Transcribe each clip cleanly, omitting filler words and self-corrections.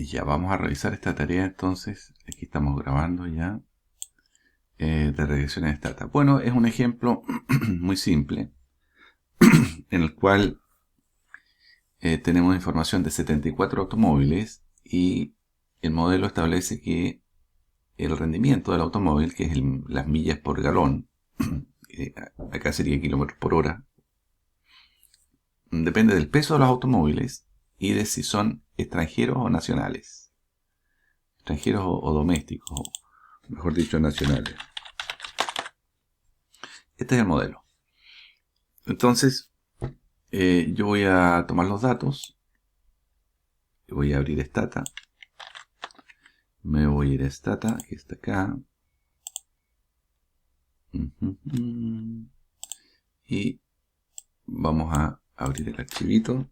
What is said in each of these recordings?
Ya vamos a revisar esta tarea entonces. Aquí estamos grabando ya de regresiones stata. Bueno, es un ejemplo muy simple en el cual tenemos información de 74 automóviles y el modelo establece que el rendimiento del automóvil, que es las millas por galón, acá sería kilómetros por hora, depende del peso de los automóviles y de si son extranjeros o nacionales. Extranjeros o domésticos, o mejor dicho, nacionales. Este es el modelo. Entonces, yo voy a tomar los datos. Voy a abrir Stata. Me voy a ir a Stata, que está acá. Y vamos a abrir el archivito.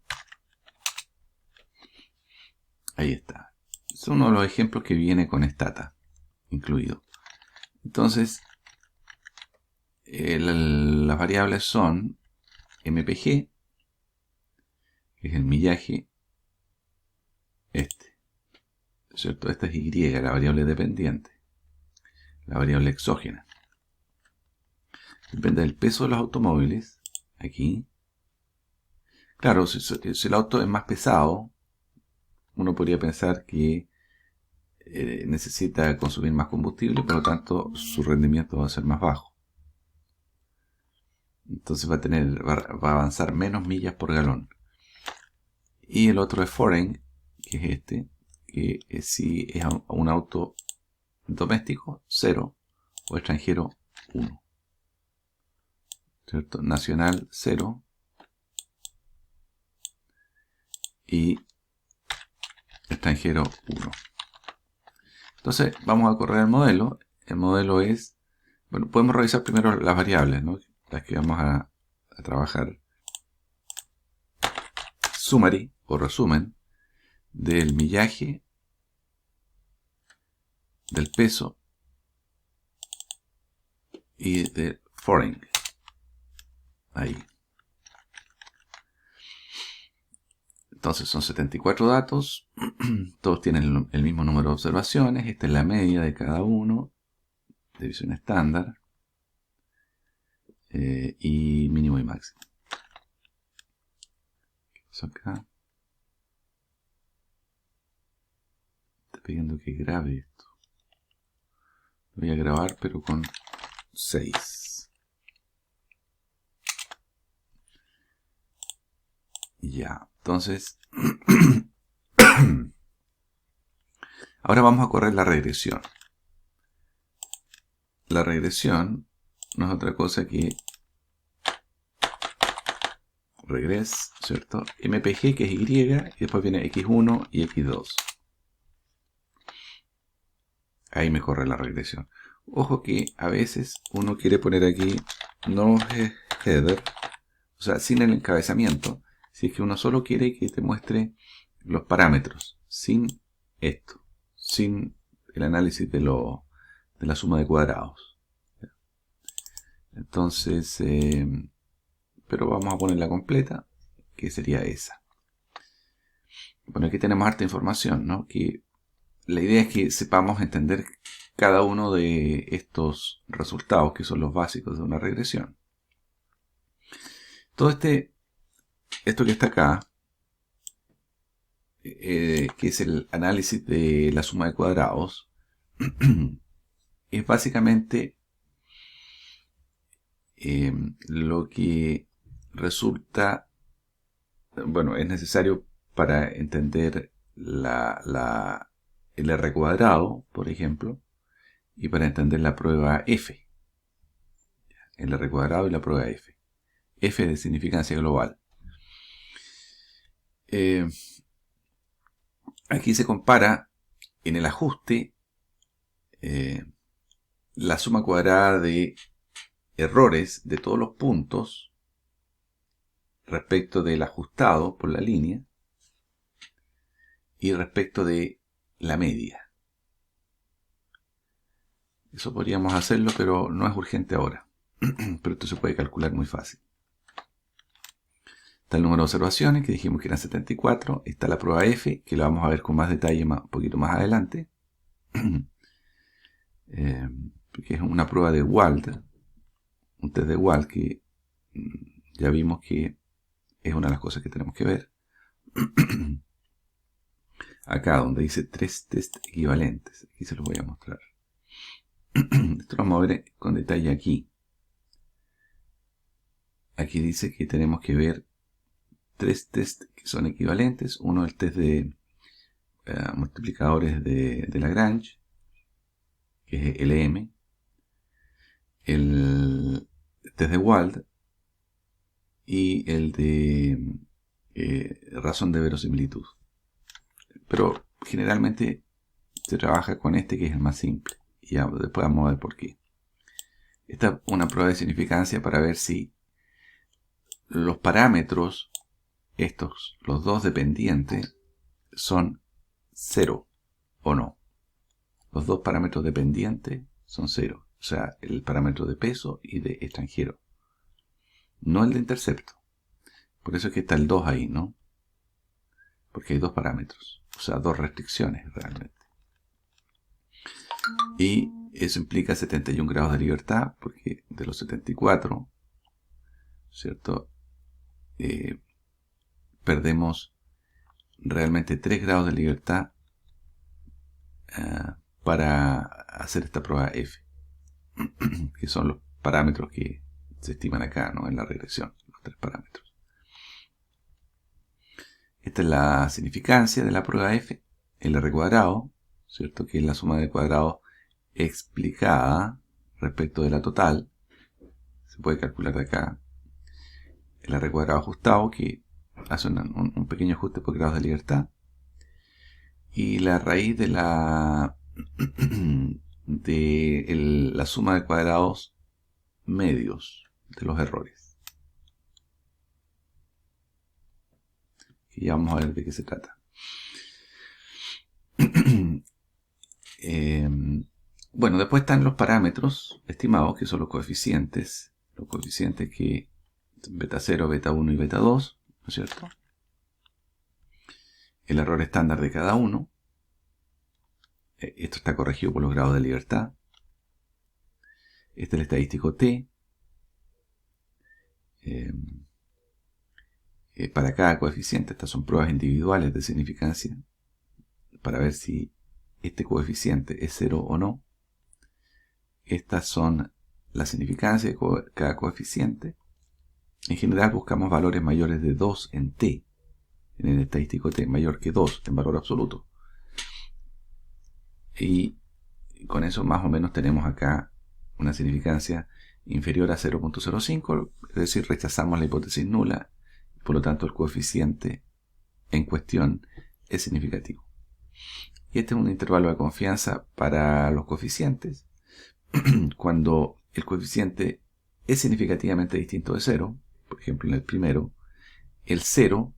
Ahí está. Es uno de los ejemplos que viene con Stata incluido. Entonces, las variables son mpg, que es el millaje, ¿cierto? Esta es y, la variable dependiente, la variable exógena. Depende del peso de los automóviles, aquí. Claro, si el auto es más pesado, uno podría pensar que necesita consumir más combustible, por lo tanto su rendimiento va a ser más bajo. Entonces va a avanzar menos millas por galón. Y el otro es foreign, que es este, que si es un auto doméstico, 0, o extranjero, 1. ¿Cierto? Nacional, 0. Y extranjero, 1. Entonces vamos a correr el modelo. El modelo es, bueno, podemos revisar primero las variables, ¿no? Las que vamos a trabajar. Summary o resumen del millaje, del peso y del foreign. Ahí. Entonces son 74 datos. Todos tienen el mismo número de observaciones. Esta es la media de cada uno. División estándar. Y mínimo y máximo. ¿Qué pasó acá? Está pidiendo que grabe esto. Lo voy a grabar pero con 6. Ya, entonces ahora vamos a correr la regresión. La regresión no es otra cosa que regress, ¿cierto? mpg, que es y, y después viene x1 y x2. Ahí me corre la regresión. Ojo que a veces uno quiere poner aquí no header, o sea, sin el encabezamiento, si es que uno solo quiere que te muestre los parámetros, sin esto, sin el análisis de la suma de cuadrados. Entonces, pero vamos a ponerla completa, que sería esa. Bueno, aquí tenemos harta información, ¿no? Que la idea es que sepamos entender cada uno de estos resultados, que son los básicos de una regresión. Todo esto que está acá, que es el análisis de la suma de cuadrados, es básicamente lo que resulta, bueno, es necesario para entender el R cuadrado, por ejemplo, y para entender la prueba F. El R cuadrado y la prueba F. F de significancia global. Aquí se compara en el ajuste la suma cuadrada de errores de todos los puntos respecto del ajustado por la línea y respecto de la media. Eso podríamos hacerlo, pero no es urgente ahora. Pero esto se puede calcular muy fácil. Está el número de observaciones, que dijimos que eran 74. Está la prueba F, que la vamos a ver con más detalle un poquito más adelante. Que es una prueba de Wald, un test de Wald, que ya vimos que es una de las cosas que tenemos que ver. Acá donde dice 3 test equivalentes, aquí se los voy a mostrar. Esto lo vamos a ver con detalle aquí. Aquí dice que tenemos que ver 3 test que son equivalentes. Uno es el test de multiplicadores de Lagrange, que es LM. El test de Wald y el de razón de verosimilitud. Pero generalmente se trabaja con este, que es el más simple. Y ya después vamos a ver por qué. Esta es una prueba de significancia para ver si los parámetros, estos, los dos dependientes, son 0 o no. Los dos parámetros dependientes son 0. O sea, el parámetro de peso y de extranjero. No el de intercepto. Por eso es que está el 2 ahí, ¿no? Porque hay dos parámetros. O sea, dos restricciones realmente. Y eso implica 71 grados de libertad, porque de los 74, ¿cierto? Perdemos realmente 3 grados de libertad para hacer esta prueba F, que son los parámetros que se estiman acá, ¿no? En la regresión, los 3 parámetros. Esta es la significancia de la prueba F, el R cuadrado, ¿cierto? Que es la suma de cuadrados explicada respecto de la total. Se puede calcular de acá. El R cuadrado ajustado, que hace un pequeño ajuste por grados de libertad. Y la raíz de la la suma de cuadrados medios de los errores. Y ya vamos a ver de qué se trata. Bueno, después están los parámetros estimados, que son los coeficientes. Los coeficientes que beta 0, beta 1 y beta 2, ¿no es cierto? El error estándar de cada uno. Esto está corregido por los grados de libertad. Este es el estadístico T. Para cada coeficiente, estas son pruebas individuales de significancia, para ver si este coeficiente es 0 o no. Estas son las significancias de cada coeficiente. En general buscamos valores mayores de 2 en T, en el estadístico T, mayor que 2 en valor absoluto. Y con eso más o menos tenemos acá una significancia inferior a 0.05, es decir, rechazamos la hipótesis nula, por lo tanto el coeficiente en cuestión es significativo. Y este es un intervalo de confianza para los coeficientes. Cuando el coeficiente es significativamente distinto de 0, por ejemplo en el primero, el 0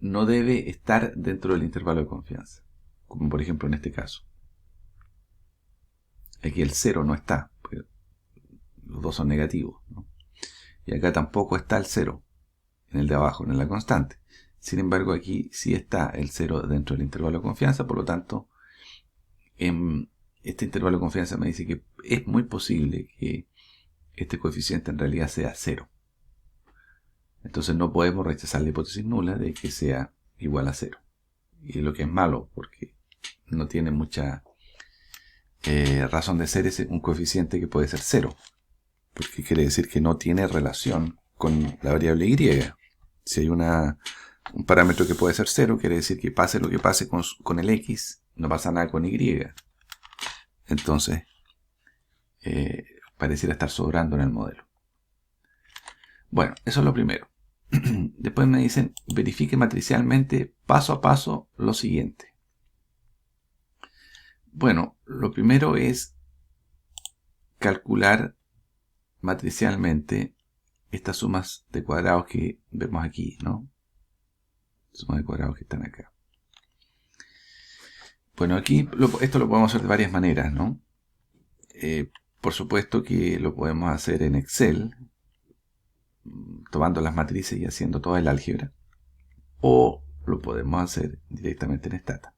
no debe estar dentro del intervalo de confianza, como por ejemplo en este caso. Aquí el 0 no está, porque los dos son negativos, ¿no? Y acá tampoco está el 0, en el de abajo, en la constante. Sin embargo, aquí sí está el 0 dentro del intervalo de confianza, por lo tanto, este intervalo de confianza me dice que es muy posible que este coeficiente en realidad sea 0. Entonces no podemos rechazar la hipótesis nula de que sea igual a 0. Y lo que es malo, porque no tiene mucha razón de ser, es un coeficiente que puede ser 0. Porque quiere decir que no tiene relación con la variable y. Si hay un parámetro que puede ser 0, quiere decir que pase lo que pase con el x, no pasa nada con y. Entonces, pareciera estar sobrando en el modelo. Bueno, eso es lo primero. Después me dicen, verifique matricialmente paso a paso lo siguiente. Bueno, lo primero es calcular matricialmente estas sumas de cuadrados que vemos aquí, ¿no? Sumas de cuadrados que están acá. Bueno, aquí esto lo podemos hacer de varias maneras, ¿no? Por supuesto que lo podemos hacer en Excel, tomando las matrices y haciendo toda el álgebra. O lo podemos hacer directamente en Stata.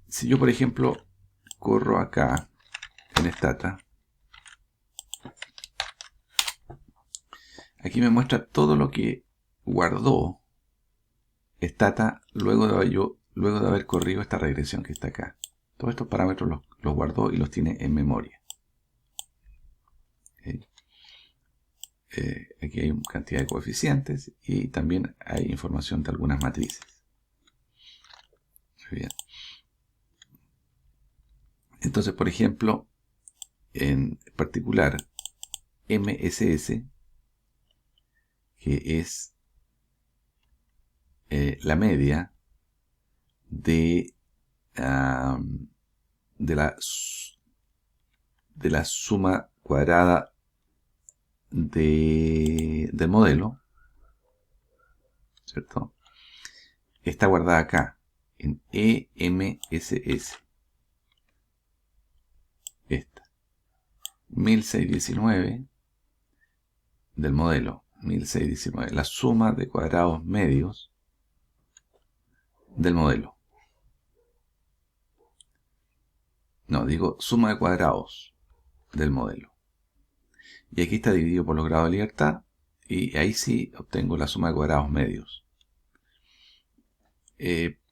Si yo, por ejemplo, corro acá en Stata, aquí me muestra todo lo que guardó Stata luego de haber corrido esta regresión que está acá. Todos estos parámetros los guardó y los tiene en memoria. ¿Okay? Aquí hay una cantidad de coeficientes y también hay información de algunas matrices. Muy bien. Entonces, por ejemplo, en particular, MSS, que es la media de la suma cuadrada del modelo, ¿cierto? Está guardada acá, en EMSS. Esta. 1619 del modelo. 1619. La suma de cuadrados medios del modelo. No, digo suma de cuadrados del modelo. Y aquí está dividido por los grados de libertad. Y ahí sí obtengo la suma de cuadrados medios.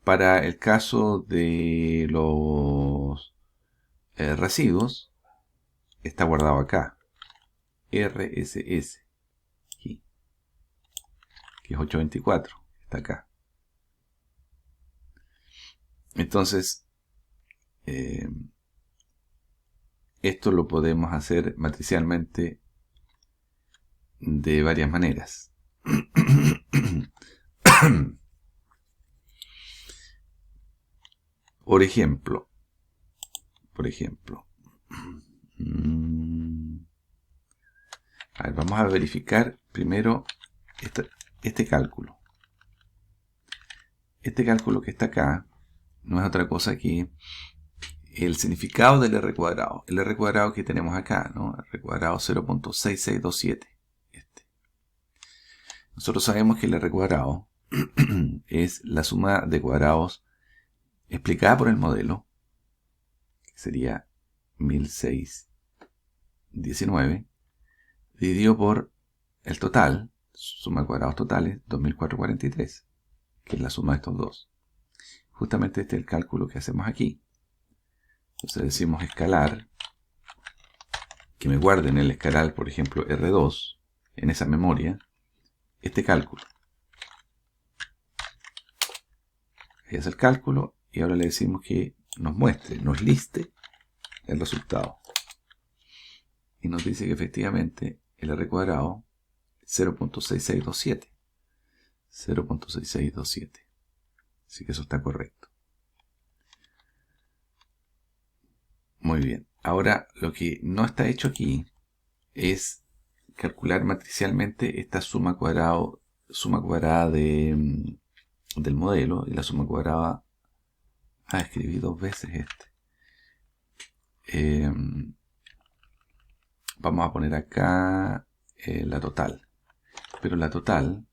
Para el caso de los residuos, está guardado acá. RSS. Aquí, que es 824. Está acá. Entonces, esto lo podemos hacer matricialmente de varias maneras. Por ejemplo, a ver, vamos a verificar primero este cálculo. Este cálculo que está acá no es otra cosa que el significado del R cuadrado. El R cuadrado que tenemos acá, ¿no? R cuadrado 0.6627. Nosotros sabemos que el R cuadrado es la suma de cuadrados explicada por el modelo, que sería 1619, dividido por el total, suma de cuadrados totales, 2443, que es la suma de estos dos. Justamente este es el cálculo que hacemos aquí. Entonces decimos escalar, que me guarde en el escalar, por ejemplo, R2, en esa memoria, este cálculo. Ahí es el cálculo y ahora le decimos que nos muestre, nos liste el resultado. Y nos dice que efectivamente el R cuadrado es 0.6627. 0.6627. Así que eso está correcto. Muy bien. Ahora lo que no está hecho aquí es calcular matricialmente esta suma cuadrada del modelo y la suma cuadrada. Escribí dos veces este. Vamos a poner acá la total. Pero la total...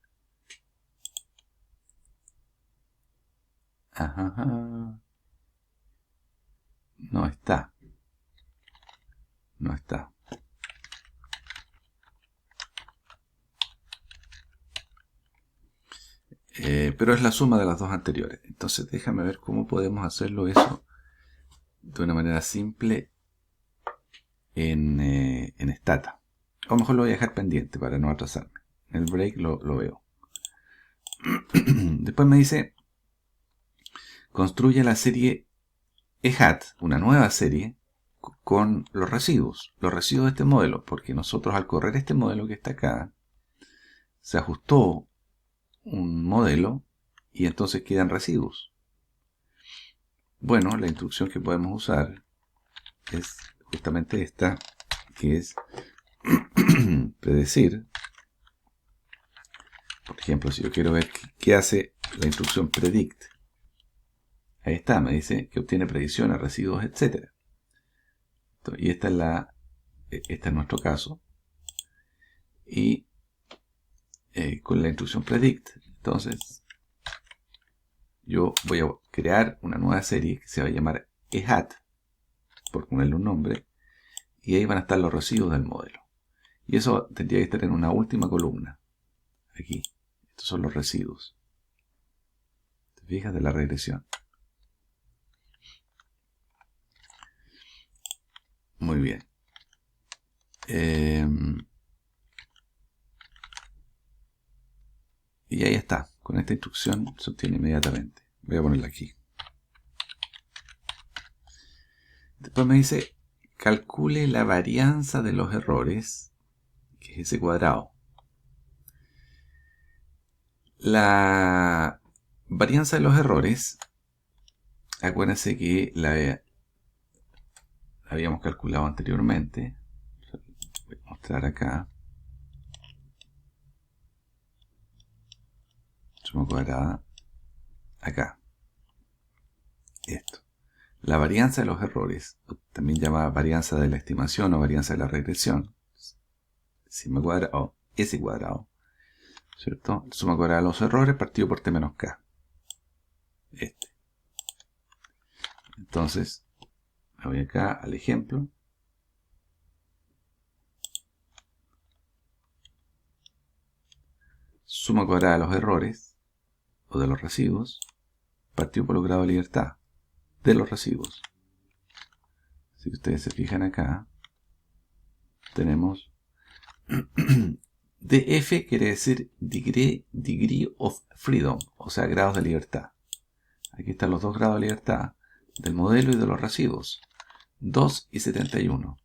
no está. No está. Pero es la suma de las dos anteriores. Entonces déjame ver cómo podemos hacerlo eso de una manera simple en Stata. O mejor lo voy a dejar pendiente para no atrasarme. En el break lo veo. Después me dice, construye la serie EHAT, una nueva serie, con los residuos de este modelo, porque nosotros al correr este modelo que está acá, se ajustó un modelo y entonces quedan residuos. Bueno, la instrucción que podemos usar es justamente esta, que es predecir. Por ejemplo, si yo quiero ver qué hace la instrucción predict, Ahí está, me dice que obtiene predicciones, residuos, etc. Y esta es nuestro caso. Y con la instrucción predict, entonces yo voy a crear una nueva serie que se va a llamar ehat, por ponerle un nombre, y ahí van a estar los residuos del modelo. Y eso tendría que estar en una última columna. Aquí. Estos son los residuos. ¿Te fijas? De la regresión. Muy bien. Y ahí está. Con esta instrucción se obtiene inmediatamente. Voy a ponerla aquí. Después me dice, calcule la varianza de los errores, que es ese cuadrado. La varianza de los errores, acuérdense que la habíamos calculado anteriormente. Voy a mostrar acá. Suma cuadrada. Acá. Esto. La varianza de los errores, también llamada varianza de la estimación o varianza de la regresión. Suma cuadrada o S cuadrado. ¿Cierto? Suma cuadrada de los errores partido por T menos K. Este. Entonces, me voy acá al ejemplo. Suma cuadrada de los errores o de los residuos partido por los grados de libertad de los residuos. Si ustedes se fijan acá, tenemos DF quiere decir degree of freedom, o sea, grados de libertad. Aquí están los dos grados de libertad del modelo y de los residuos. 2 y 71.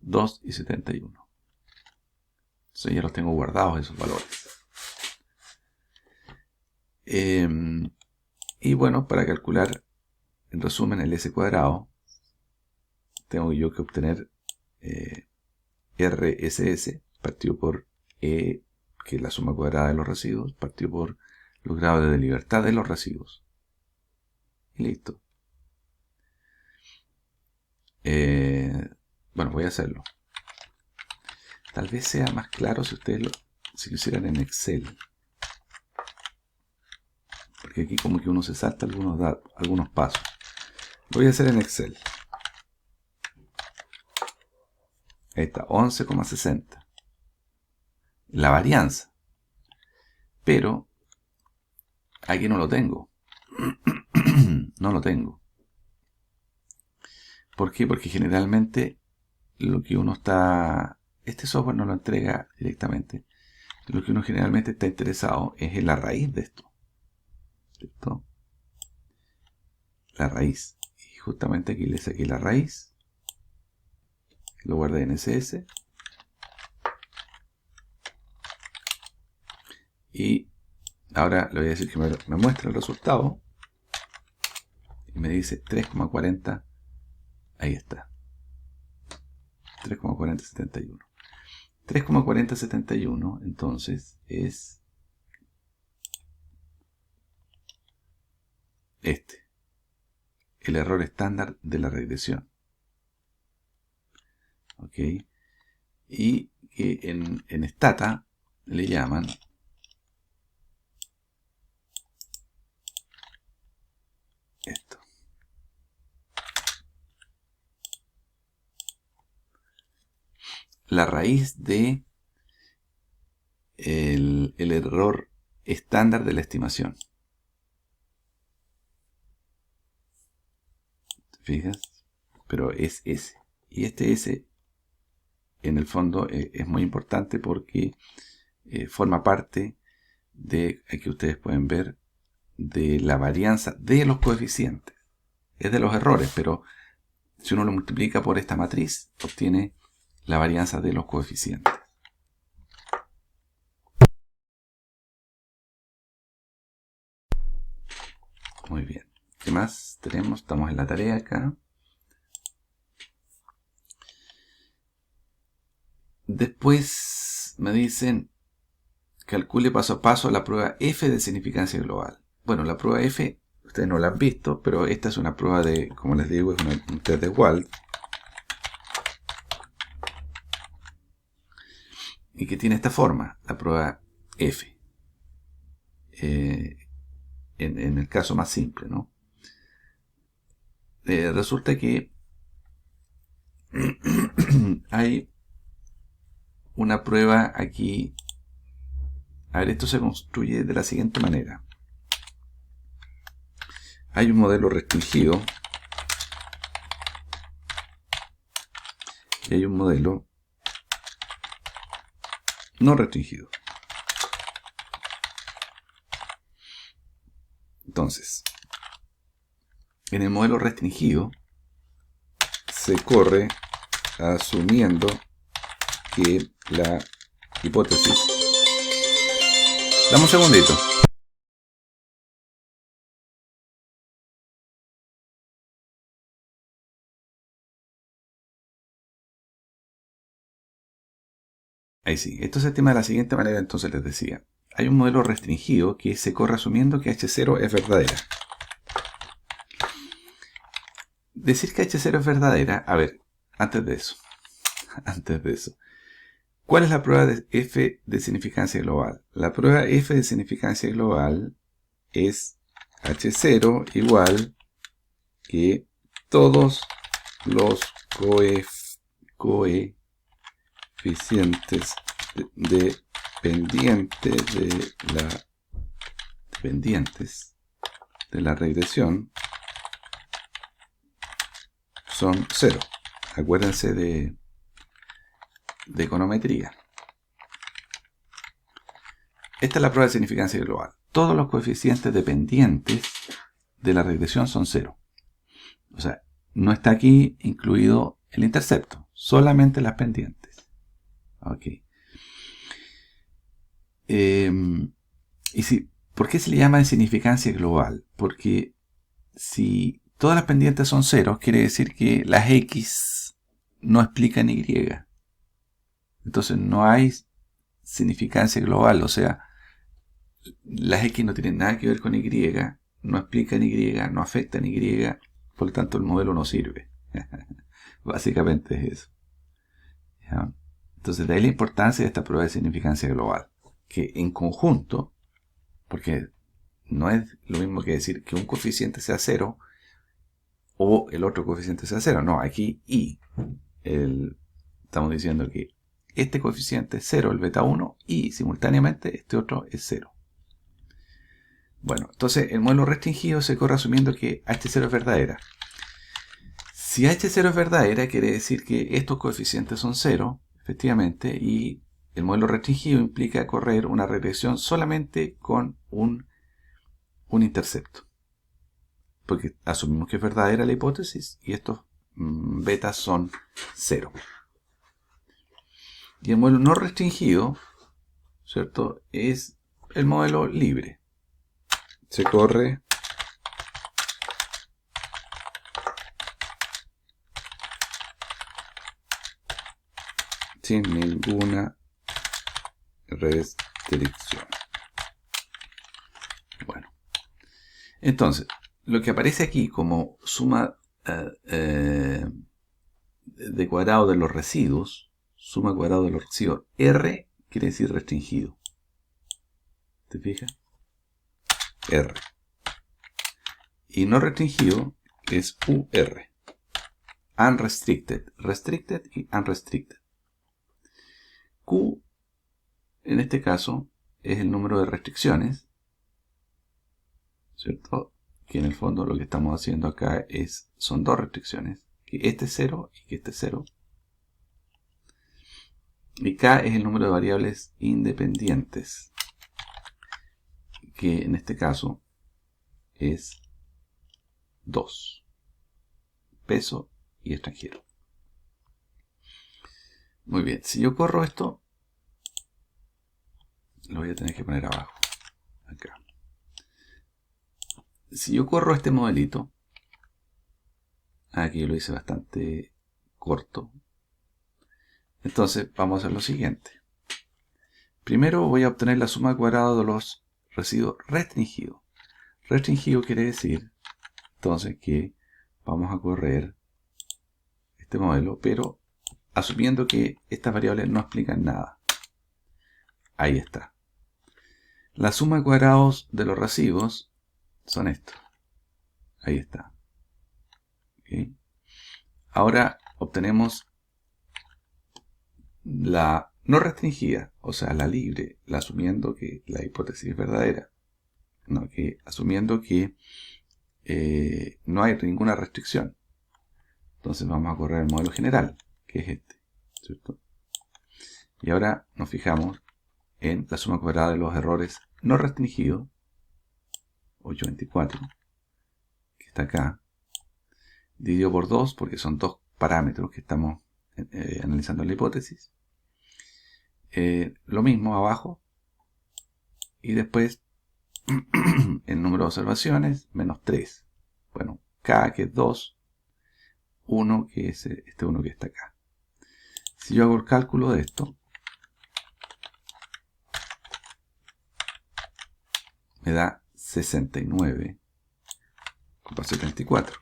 2 y 71. Entonces ya los tengo guardados esos valores. Y bueno, para calcular en resumen el S cuadrado, tengo yo que obtener RSS partido por E, que es la suma cuadrada de los residuos, partido por los grados de libertad de los residuos. Y listo. Bueno, voy a hacerlo. Tal vez sea más claro si ustedes si lo hicieran en Excel. Porque aquí como que uno se salta algunos pasos. Lo voy a hacer en Excel. Ahí está, 11,60. La varianza. Pero aquí no lo tengo. No lo tengo. ¿Por qué? Porque generalmente lo que uno está... Este software no lo entrega directamente. Lo que uno generalmente está interesado es en la raíz de esto. ¿Cierto? La raíz. Y justamente aquí le saqué la raíz. Lo guardé en SS. Y ahora le voy a decir que me muestre el resultado. Y me dice 3,40. Ahí está. 3,4071. 3,4071 entonces es este. El error estándar de la regresión. ¿Ok? Y que en Stata le llaman esto. La raíz de el error estándar de la estimación. ¿Te fijas? Pero es S. Y este S, en el fondo, es muy importante porque forma parte de, aquí ustedes pueden ver, de la varianza de los coeficientes. Es de los errores, pero si uno lo multiplica por esta matriz, obtiene la varianza de los coeficientes. Muy bien. ¿Qué más tenemos? Estamos en la tarea acá. Después me dicen, calcule paso a paso la prueba F de significancia global. Bueno, la prueba F Ustedes no la han visto, pero esta es una prueba de, como les digo, es un test de Wald. Y que tiene esta forma, la prueba F. En el caso más simple, ¿no? Resulta que hay una prueba aquí. A ver, esto se construye de la siguiente manera. Hay un modelo restringido y hay un modelo no restringido. Entonces, en el modelo restringido se corre asumiendo que la hipótesis... Dame un segundito. Ahí sí. Esto se estima de la siguiente manera, entonces les decía. Hay un modelo restringido que se corre asumiendo que H0 es verdadera. Decir que H0 es verdadera, a ver, antes de eso, ¿cuál es la prueba de F de significancia global? La prueba F de significancia global es H0 igual que todos los coeficientes dependientes de la regresión son 0. Acuérdense de econometría. Esta es la prueba de significancia global. Todos los coeficientes dependientes de la regresión son 0. O sea, no está aquí incluido el intercepto, solamente las pendientes. Ok. ¿Por qué se le llama de significancia global? Porque si todas las pendientes son 0, quiere decir que las X no explican Y. Entonces no hay significancia global, o sea, las X no tienen nada que ver con Y, no explican Y, no afectan Y, por lo tanto el modelo no sirve. Básicamente es eso. ¿Ya? Entonces de ahí la importancia de esta prueba de significancia global, que en conjunto, porque no es lo mismo que decir que un coeficiente sea 0 o el otro coeficiente sea 0, no, aquí estamos diciendo que este coeficiente es 0, el beta 1, y simultáneamente este otro es 0. Bueno, entonces el modelo restringido se corre asumiendo que H0 es verdadera. Si H0 es verdadera, quiere decir que estos coeficientes son 0, efectivamente, y el modelo restringido implica correr una regresión solamente con un intercepto. Porque asumimos que es verdadera la hipótesis y estos betas son 0. Y el modelo no restringido, ¿cierto?, es el modelo libre. Se corre sin ninguna restricción. Bueno, entonces, lo que aparece aquí como suma de cuadrado de los residuos, suma cuadrado de los residuos, R quiere decir restringido. ¿Te fijas? R. Y no restringido es UR. Unrestricted. Restricted y unrestricted. Q, en este caso, es el número de restricciones, ¿cierto? Que en el fondo lo que estamos haciendo acá son dos restricciones. Que este es 0 y que este es 0. Y K es el número de variables independientes, que en este caso es 2. Peso y extranjero. Muy bien, si yo corro esto, lo voy a tener que poner abajo, acá. Si yo corro este modelito, aquí lo hice bastante corto, entonces vamos a hacer lo siguiente. Primero voy a obtener la suma cuadrada de los residuos restringidos. Restringido quiere decir entonces que vamos a correr este modelo, pero asumiendo que estas variables no explican nada. Ahí está. La suma de cuadrados de los recibos son estos. Ahí está. ¿Okay? Ahora obtenemos la no restringida, o sea, la libre, la asumiendo que la hipótesis es verdadera. No, que asumiendo que no hay ninguna restricción. Entonces vamos a correr el modelo general, que es este, ¿cierto? Y ahora nos fijamos en la suma cuadrada de los errores no restringidos, 824, que está acá, dividido por 2, porque son dos parámetros que estamos analizando en la hipótesis. Lo mismo abajo, y después el número de observaciones, menos 3. Bueno, K, que es 2, 1, que es este 1 que está acá. Si yo hago el cálculo de esto, me da 69,74.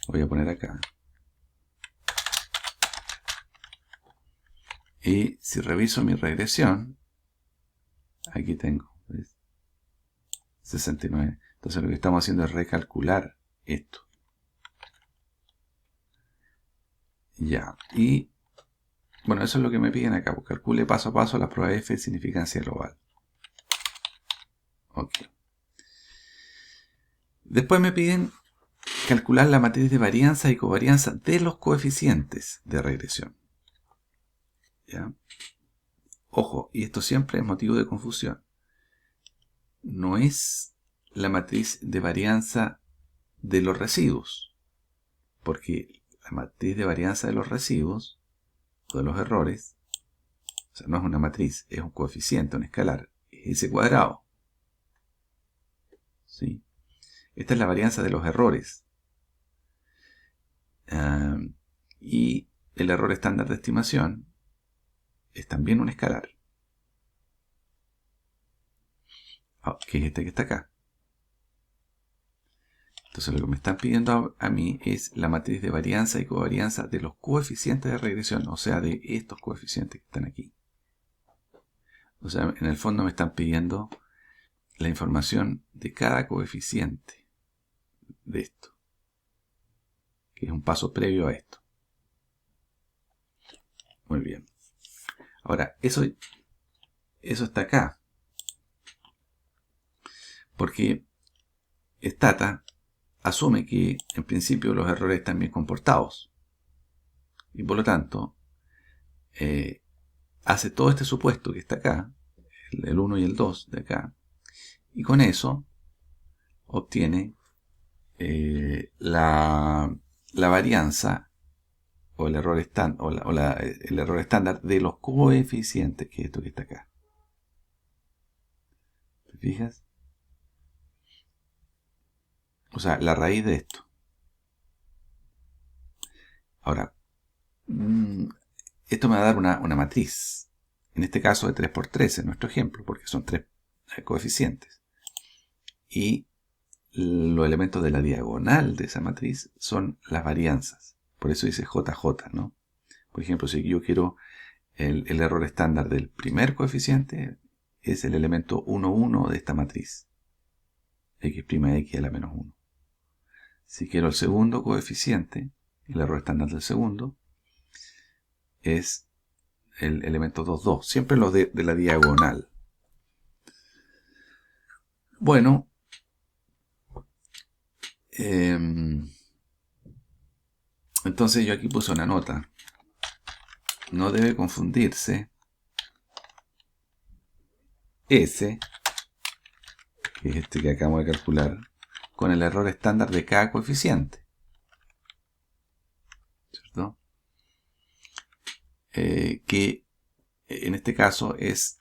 Voy a poner acá. Y si reviso mi regresión, aquí tengo, ¿ves? 69. Entonces lo que estamos haciendo es recalcular esto. Ya, y bueno, eso es lo que me piden acá. Pues calcule paso a paso la prueba F de significancia global. Ok. Después me piden calcular la matriz de varianza y covarianza de los coeficientes de regresión. ¿Ya? Ojo, y esto siempre es motivo de confusión. No es la matriz de varianza de los residuos, porque la matriz de varianza de los residuos o de los errores, o sea, no es una matriz, es un coeficiente, un escalar, es ese cuadrado. ¿Sí? Esta es la varianza de los errores. Y el error estándar de estimación es también un escalar, que es este que está acá. Entonces lo que me están pidiendo a mí es la matriz de varianza y covarianza de los coeficientes de regresión, o sea, de estos coeficientes que están aquí. O sea, en el fondo me están pidiendo la información de cada coeficiente de esto, que es un paso previo a esto. Muy bien. Ahora, eso está acá, porque Stata asume que en principio los errores están bien comportados y por lo tanto hace todo este supuesto que está acá, el 1 y el 2 de acá, y con eso obtiene la varianza o el error estándar el error estándar de los coeficientes, que es esto que está acá. ¿Te fijas? O sea, la raíz de esto. Ahora, esto me va a dar una matriz. En este caso de 3 por 3 en nuestro ejemplo, porque son 3 coeficientes. Y los elementos de la diagonal de esa matriz son las varianzas. Por eso dice JJ, ¿no? Por ejemplo, si yo quiero el error estándar del primer coeficiente, es el elemento 1, 1 de esta matriz. X' X a la menos 1. Si quiero el segundo coeficiente, el error estándar del segundo, es el elemento 2, 2. Siempre los de la diagonal. Bueno, entonces yo aquí puse una nota. No debe confundirse S, que es este que acabamos de calcular, con el error estándar de cada coeficiente. ¿Cierto? Que en este caso es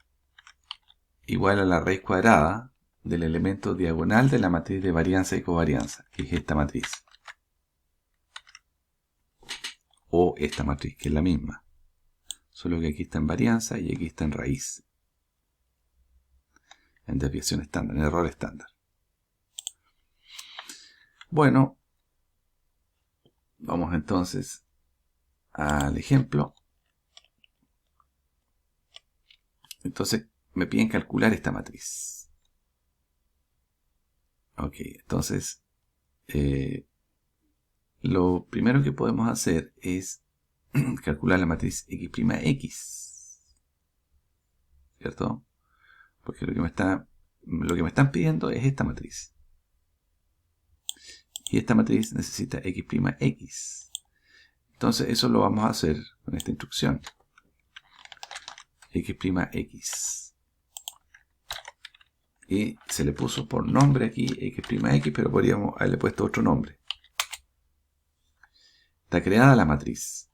igual a la raíz cuadrada del elemento diagonal de la matriz de varianza y covarianza, que es esta matriz. O esta matriz, que es la misma. Solo que aquí está en varianza y aquí está en raíz. En desviación estándar, en error estándar. Bueno, vamos entonces al ejemplo. Entonces me piden calcular esta matriz. Ok, entonces lo primero que podemos hacer es calcular la matriz x', ¿cierto? Porque lo que me están pidiendo es esta matriz. Y esta matriz necesita x'. Entonces eso lo vamos a hacer con esta instrucción. x'. Y se le puso por nombre aquí x', pero podríamos haberle puesto otro nombre. Está creada la matriz.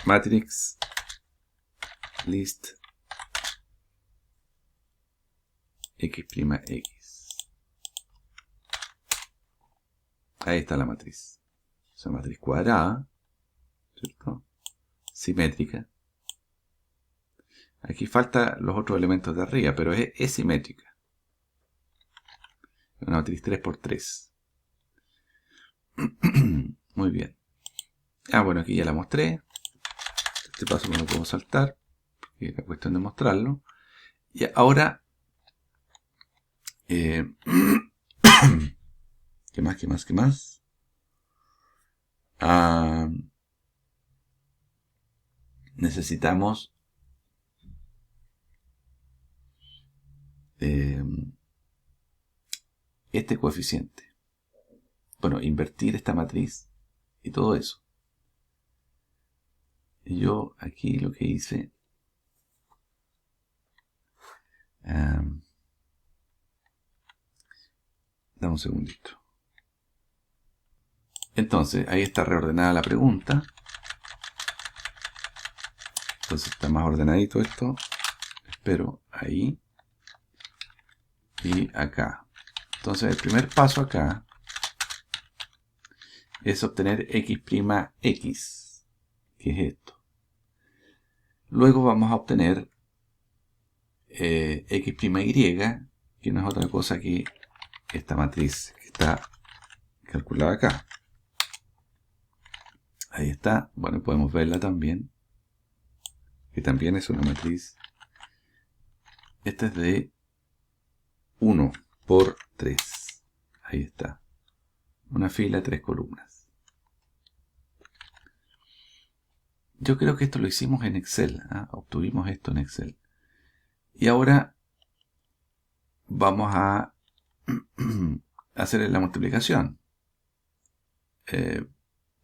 Matrix list x'. Ahí está la matriz. Es una matriz cuadrada, ¿cierto? Simétrica. Aquí faltan los otros elementos de arriba, pero es simétrica. Una matriz 3×3. Muy bien. Bueno, aquí ya la mostré. Este paso no lo puedo saltar, porque es la cuestión de mostrarlo. Y ahora, ¿qué más? Necesitamos este coeficiente. Bueno, invertir esta matriz y todo eso. Y yo aquí lo que hice, dame un segundito. Entonces, ahí está reordenada la pregunta. Entonces está más ordenadito esto. Espero ahí. Y acá. Entonces el primer paso acá es obtener x', que es esto. Luego vamos a obtener x', que no es otra cosa que esta matriz que está calculada acá. Ahí está. Bueno, podemos verla también, que también es una matriz. Esta es de 1×3. Ahí está. Una fila, 3 columnas. Yo creo que esto lo hicimos en Excel. Obtuvimos esto en Excel. Y ahora vamos a hacer la multiplicación.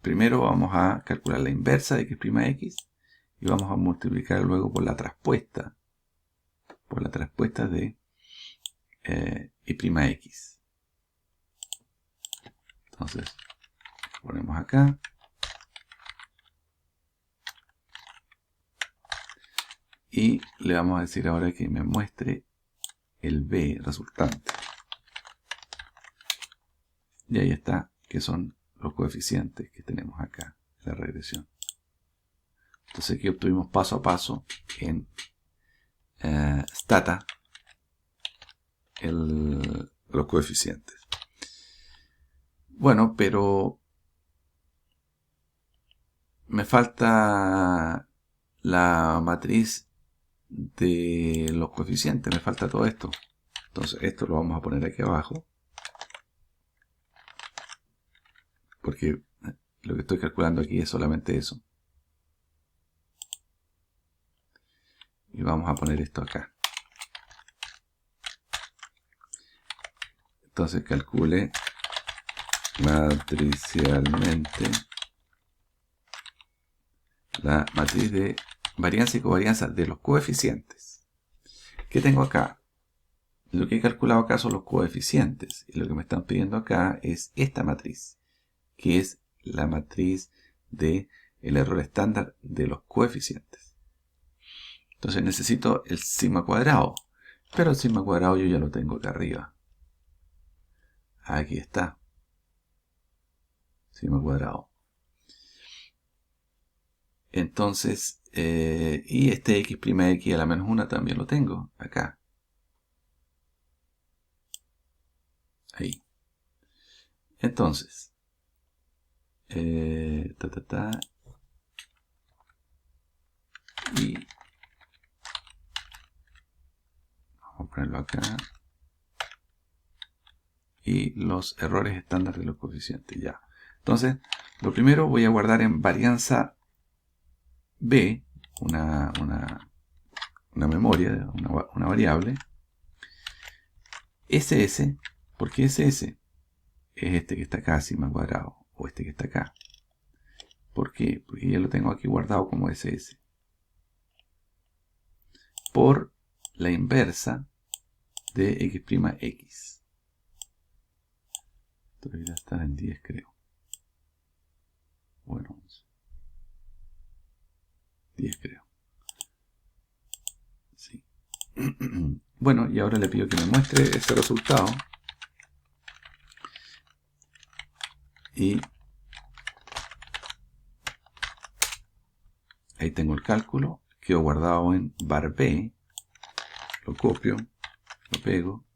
Primero vamos a calcular la inversa de x', y vamos a multiplicar luego por la traspuesta. Por la traspuesta de y'. Entonces, ponemos acá. Y le vamos a decir ahora que me muestre el b resultante. Y ahí está, que son los coeficientes que tenemos acá en la regresión. Entonces aquí obtuvimos paso a paso en Stata los coeficientes. Bueno, pero me falta la matriz de los coeficientes, me falta todo esto. Entonces esto lo vamos a poner aquí abajo, porque lo que estoy calculando aquí es solamente eso. Y vamos a poner esto acá. Entonces calcule matricialmente la matriz de varianza y covarianza de los coeficientes. ¿Qué tengo acá? Lo que he calculado acá son los coeficientes. Y lo que me están pidiendo acá es esta matriz, que es la matriz del error estándar de los coeficientes. Entonces necesito el sigma cuadrado. Pero el sigma cuadrado yo ya lo tengo acá arriba. Aquí está. Sigma cuadrado. Entonces, y este x' a la menos 1 también lo tengo acá. Ahí. Entonces, y vamos a ponerlo acá. Y los errores estándar de los coeficientes. Ya. Entonces, lo primero voy a guardar en varianza B, una memoria, una variable. SS, ¿por qué SS? Es este que está acá, sigma cuadrado, o este que está acá. ¿Por qué? Porque ya lo tengo aquí guardado como SS. Por la inversa de x'. Esto debería estar en 10, creo. Bueno, 10 creo. Sí. Bueno, y ahora le pido que me muestre ese resultado. Y ahí tengo el cálculo. Quedó guardado en var B. Lo copio, lo pego.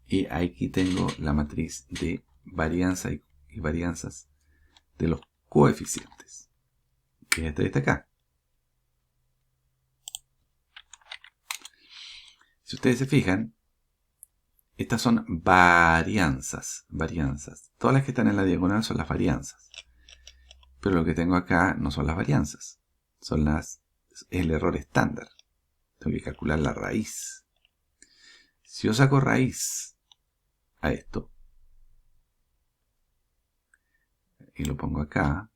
Y aquí tengo la matriz de varianza y varianzas de los coeficientes. Que es esta de acá. Si ustedes se fijan, estas son varianzas. Todas las que están en la diagonal son las varianzas. Pero lo que tengo acá no son las varianzas. Es el error estándar. Tengo que calcular la raíz. Si yo saco raíz a esto y lo pongo acá,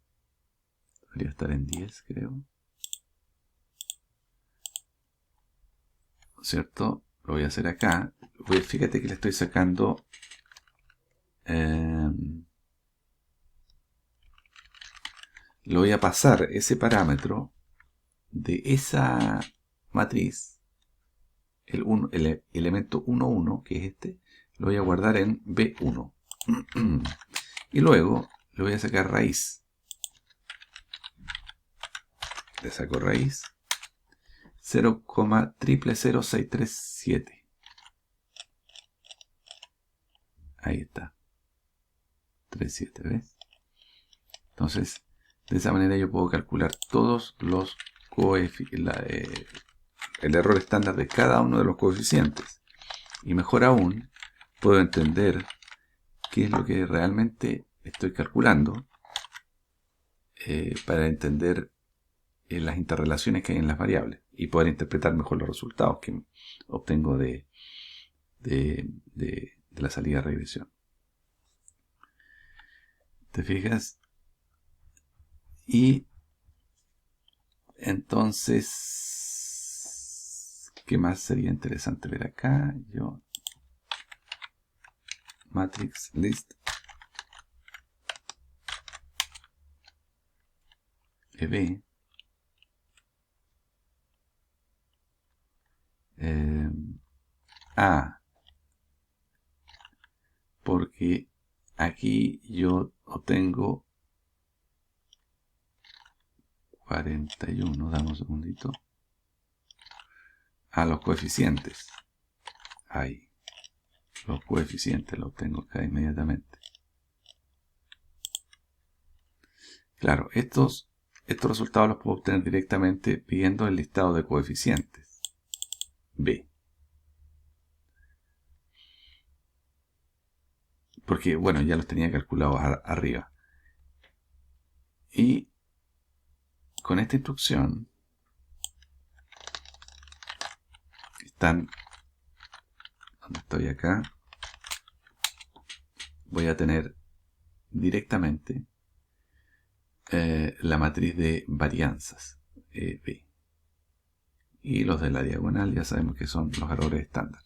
debería estar en 10, creo. ¿Cierto? Lo voy a hacer acá. Fíjate que le estoy sacando lo voy a pasar ese parámetro de esa matriz, el elemento 1,1, que es este, lo voy a guardar en B1. Y luego le voy a sacar raíz. Le saco raíz 0,000637. Ahí está. 37, ¿ves? Entonces, de esa manera yo puedo calcular todos los el error estándar de cada uno de los coeficientes. Y mejor aún, puedo entender qué es lo que realmente estoy calculando para entender las interrelaciones que hay en las variables y poder interpretar mejor los resultados que obtengo de la salida de regresión. ¿Te fijas? Y entonces, ¿qué más sería interesante ver acá? Matrix list EB porque aquí yo obtengo 41, dame un segundito, los coeficientes. Ahí, los coeficientes los obtengo acá inmediatamente. Claro, estos resultados los puedo obtener directamente viendo el listado de coeficientes. B. Porque, bueno, ya los tenía calculados arriba. Y con esta instrucción están, donde estoy acá, voy a tener directamente la matriz de varianzas B. Y los de la diagonal ya sabemos que son los errores estándar.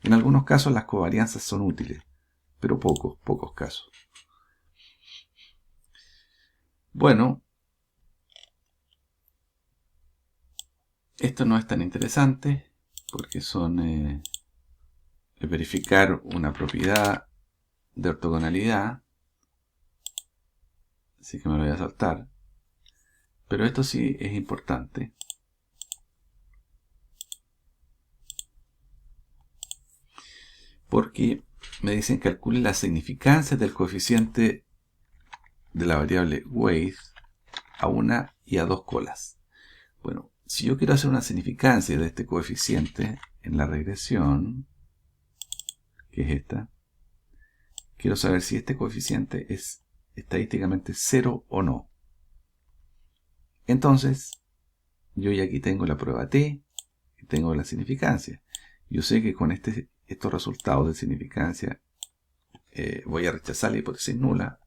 En algunos casos las covarianzas son útiles, pero pocos casos. Bueno, esto no es tan interesante porque son verificar una propiedad de ortogonalidad, así que me lo voy a saltar. Pero esto sí es importante. Porque me dicen calcule la significancia del coeficiente de la variable weight a una y a dos colas. Bueno, si yo quiero hacer una significancia de este coeficiente en la regresión, que es esta, quiero saber si este coeficiente es estadísticamente 0 o no. Entonces, yo ya aquí tengo la prueba T y tengo la significancia. Yo sé que con estos resultados de significancia voy a rechazar la hipótesis nula,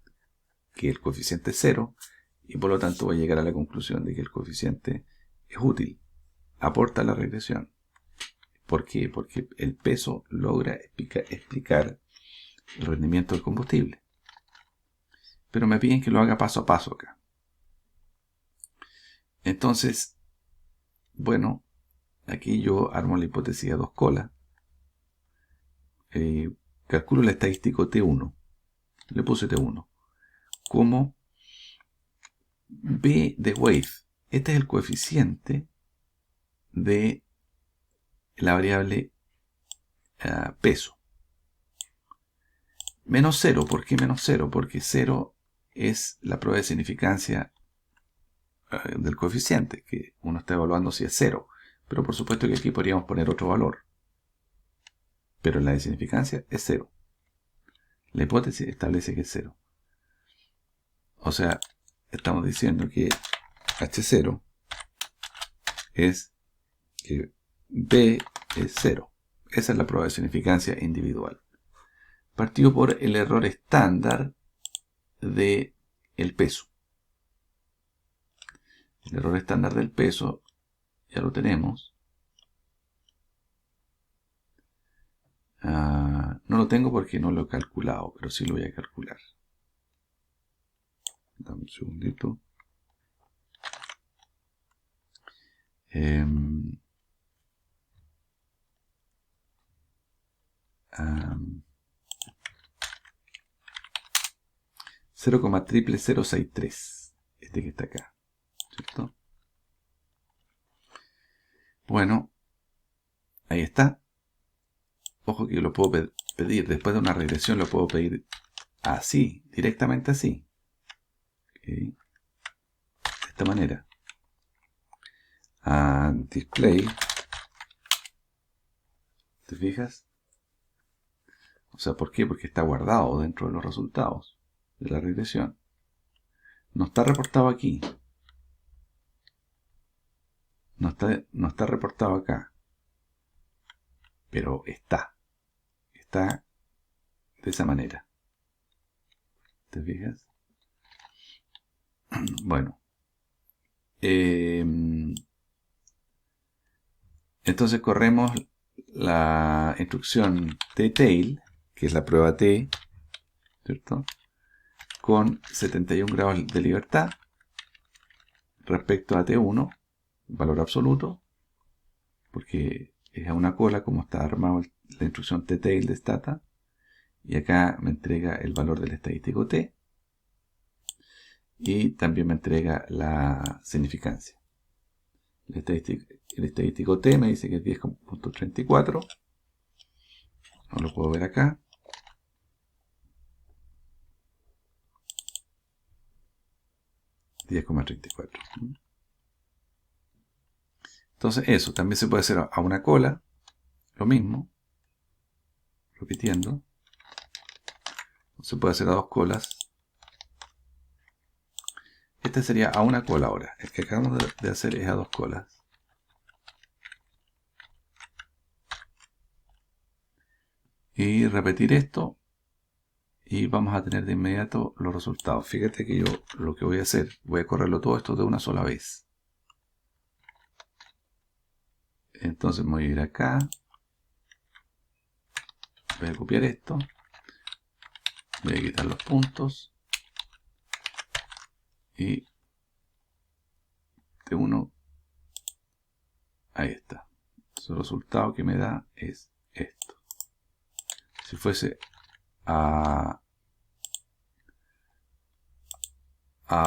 que el coeficiente es 0, y por lo tanto voy a llegar a la conclusión de que el coeficiente es útil, aporta a la regresión. ¿Por qué? Porque el peso logra explicar el rendimiento del combustible. Pero me piden que lo haga paso a paso acá. Entonces, bueno, aquí yo armo la hipótesis a dos colas. Calculo el estadístico T1. Le puse T1. Como B de weight. Este es el coeficiente de la variable peso. Menos 0. ¿Por qué menos 0? Porque 0 es la prueba de significancia del coeficiente, que uno está evaluando si es 0. Pero por supuesto que aquí podríamos poner otro valor. Pero la de significancia es 0. La hipótesis establece que es 0. O sea, estamos diciendo que H0 es que B es 0. Esa es la prueba de significancia individual. Partido por el error estándar del peso. El error estándar del peso ya lo tenemos. No lo tengo porque no lo he calculado, pero sí lo voy a calcular. Dame un segundito. 0,00063. Este que está acá. ¿Cierto? Bueno, ahí está. Ojo que yo lo puedo pedir, después de una regresión lo puedo pedir así, directamente así. ¿Okay? De esta manera. Display. ¿Te fijas? O sea, ¿por qué? Porque está guardado dentro de los resultados de la regresión. No está reportado aquí. No está reportado acá. Pero está. Está de esa manera. ¿Te fijas? Bueno. Entonces corremos la instrucción T-tail, que es la prueba T, ¿cierto? Con 71 grados de libertad respecto a T1, valor absoluto, porque es a una cola como está armado la instrucción T-tail de Stata, y acá me entrega el valor del estadístico T, y también me entrega la significancia. El estadístico T me dice que es 10.34, no lo puedo ver acá. $10,34. Entonces eso, también se puede hacer a una cola, lo mismo, repitiendo. Se puede hacer a dos colas. Este sería a una cola ahora. El que acabamos de hacer es a dos colas. Y repetir esto. Y vamos a tener de inmediato los resultados. Fíjate que yo lo que voy a hacer, voy a correrlo todo esto de una sola vez. Entonces me voy a ir acá. Voy a copiar esto. Voy a quitar los puntos. Y T1. Ahí está. El resultado que me da es esto. Si fuese a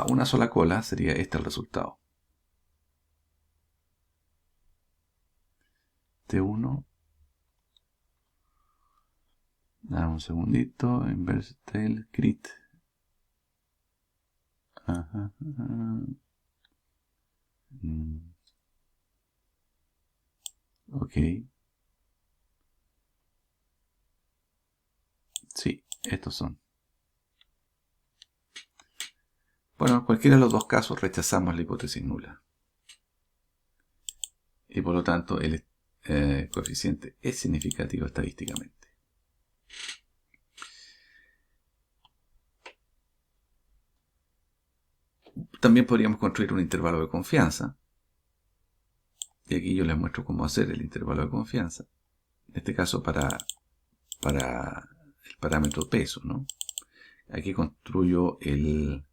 una sola cola, sería este el resultado. T1 Dame un segundito. Inverse tail grid. Ajá, ajá. Ok. Sí, estos son. Bueno, en cualquiera de los dos casos rechazamos la hipótesis nula. Y por lo tanto el coeficiente es significativo estadísticamente. También podríamos construir un intervalo de confianza. Y aquí yo les muestro cómo hacer el intervalo de confianza. En este caso para el parámetro peso, ¿no? Aquí construyo el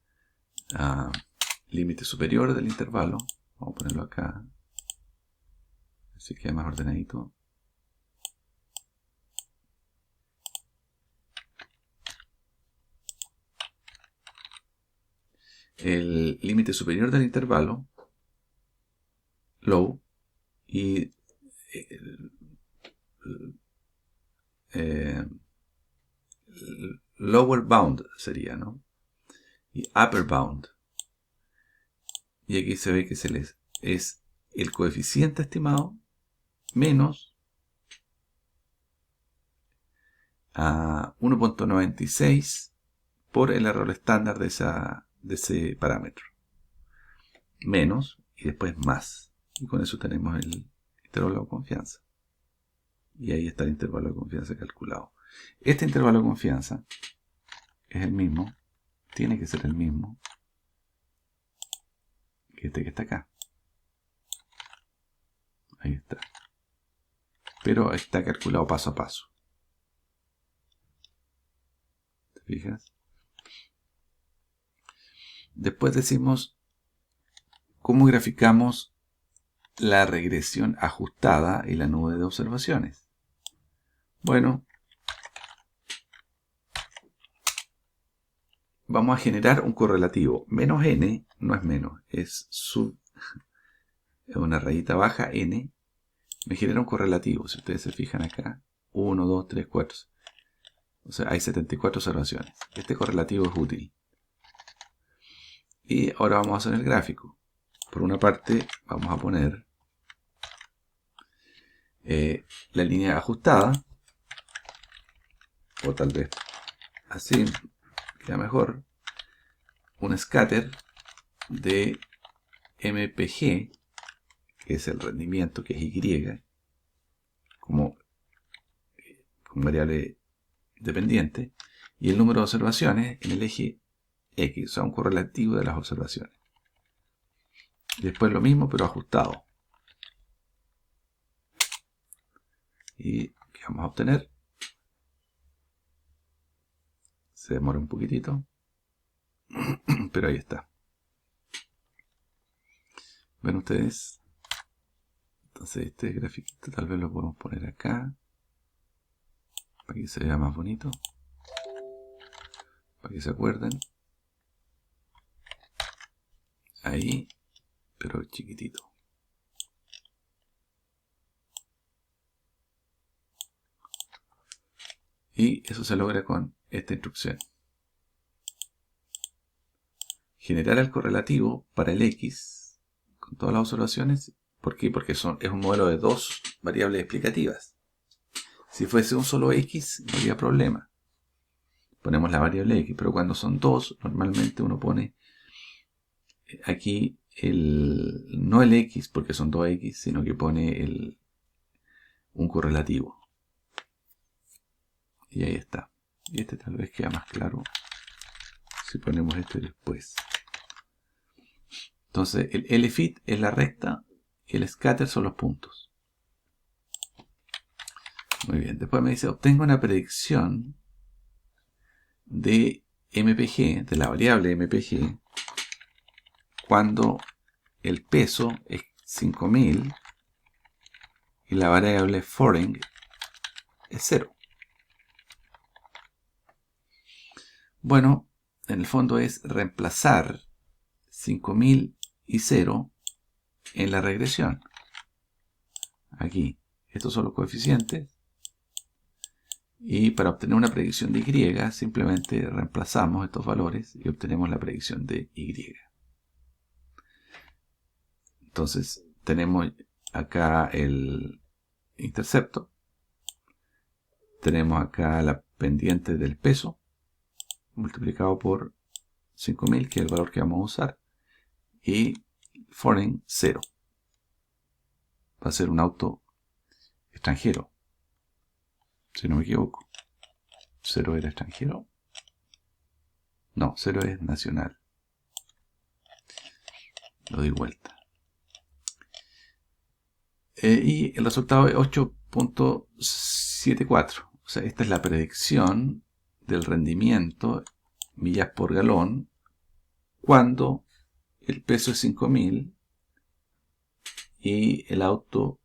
límite superior del intervalo. Vamos a ponerlo acá. Así queda más ordenadito. El límite superior del intervalo, low, y lower bound sería, ¿no? Y upper bound. Y aquí se ve que es el coeficiente estimado menos a 1.96 por el error estándar de ese parámetro. Menos y después más. Y con eso tenemos el intervalo de confianza. Y ahí está el intervalo de confianza calculado. Este intervalo de confianza es el mismo, tiene que ser el mismo que este que está acá. Ahí está. Pero está calculado paso a paso. ¿Te fijas? Después decimos cómo graficamos la regresión ajustada y la nube de observaciones. Bueno, vamos a generar un correlativo. Menos n no es menos, es una rayita baja n. Me genera un correlativo. Si ustedes se fijan acá, 1, 2, 3, 4. O sea, hay 74 observaciones. Este correlativo es útil. Y ahora vamos a hacer el gráfico. Por una parte, vamos a poner la línea ajustada. O tal vez así, queda mejor. Un scatter de MPG, que es el rendimiento, que es Y, como variable dependiente, y el número de observaciones en el eje X, o sea, un correlativo de las observaciones. Después lo mismo, pero ajustado. ¿Y qué vamos a obtener? Se demora un poquitito, pero ahí está. ¿Ven ustedes? Entonces este grafiquito tal vez lo podemos poner acá, para que se vea más bonito, para que se acuerden. Ahí, pero chiquitito. Y eso se logra con esta instrucción. Generar el correlativo para el X con todas las observaciones. ¿Por qué? Porque es un modelo de dos variables explicativas. Si fuese un solo X, no habría problema. Ponemos la variable X, pero cuando son dos, normalmente uno pone aquí no el X, porque son dos X, sino que pone un correlativo. Y ahí está. Y este tal vez queda más claro si ponemos este después. Entonces el LFIT es la recta y el scatter son los puntos. Muy bien, después me dice, obtengo una predicción de MPG, de la variable MPG, cuando el peso es 5000 y la variable foreign es 0. Bueno, en el fondo es reemplazar 5000 y 0 en la regresión. Aquí, estos son los coeficientes Y para obtener una predicción de Y, simplemente reemplazamos estos valores y obtenemos la predicción de Y. Entonces, tenemos acá el intercepto. Tenemos acá la pendiente del peso, multiplicado por 5000, que es el valor que vamos a usar. Y foreign 0. Va a ser un auto extranjero, si no me equivoco. 0 era extranjero. No, 0 es nacional. Lo doy vuelta. Y el resultado es 8.74. O sea, esta es la predicción del rendimiento, millas por galón, cuando el peso es 5000 y el auto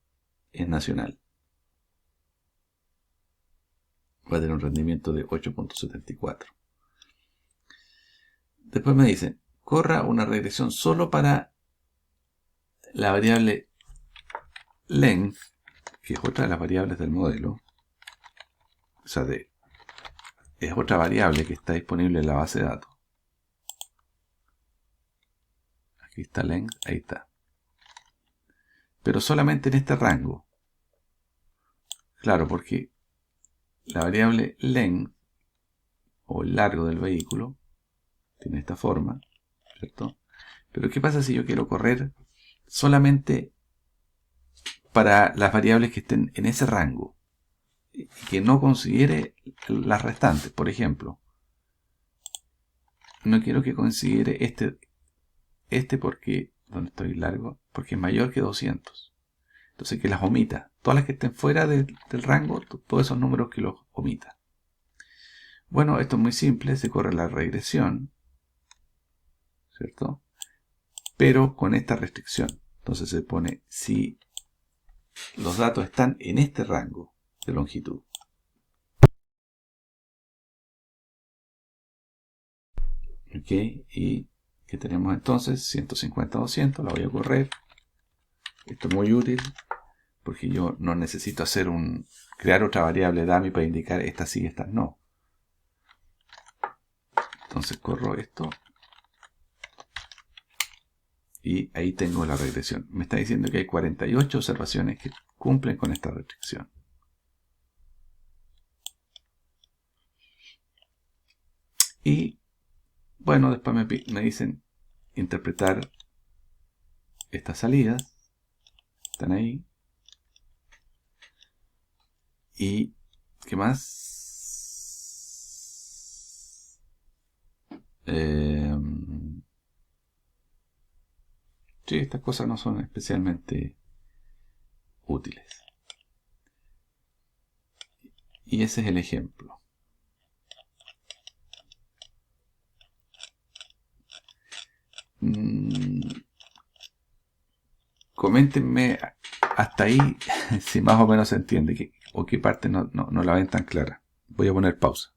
es nacional. Va a tener un rendimiento de 8.74. Después me dicen, corra una regresión solo para la variable length, que es otra de las variables del modelo. O sea, es otra variable que está disponible en la base de datos. Aquí está length, ahí está. Pero solamente en este rango. Claro, porque la variable length, o el largo del vehículo, tiene esta forma, ¿cierto? Pero ¿qué pasa si yo quiero correr solamente para las variables que estén en ese rango y que no considere las restantes? Por ejemplo, no quiero que considere este porque, donde estoy largo, porque es mayor que 200. Entonces que las omita. Todas las que estén fuera del rango, todos esos números que los omita. Bueno, esto es muy simple, se corre la regresión, ¿cierto? Pero con esta restricción. Entonces se pone si los datos están en este rango de longitud. Ok, y que tenemos entonces 150-200, la voy a correr. Esto es muy útil porque yo no necesito crear otra variable dummy para indicar estas sí y estas no. Entonces corro esto y ahí tengo la regresión. Me está diciendo que hay 48 observaciones que cumplen con esta restricción. Y bueno, después me dicen interpretar estas salidas. Están ahí. Y ¿qué más? Sí, estas cosas no son especialmente útiles. Y ese es el ejemplo. Coméntenme hasta ahí si más o menos se entiende o qué parte no la ven tan clara. Voy a poner pausa.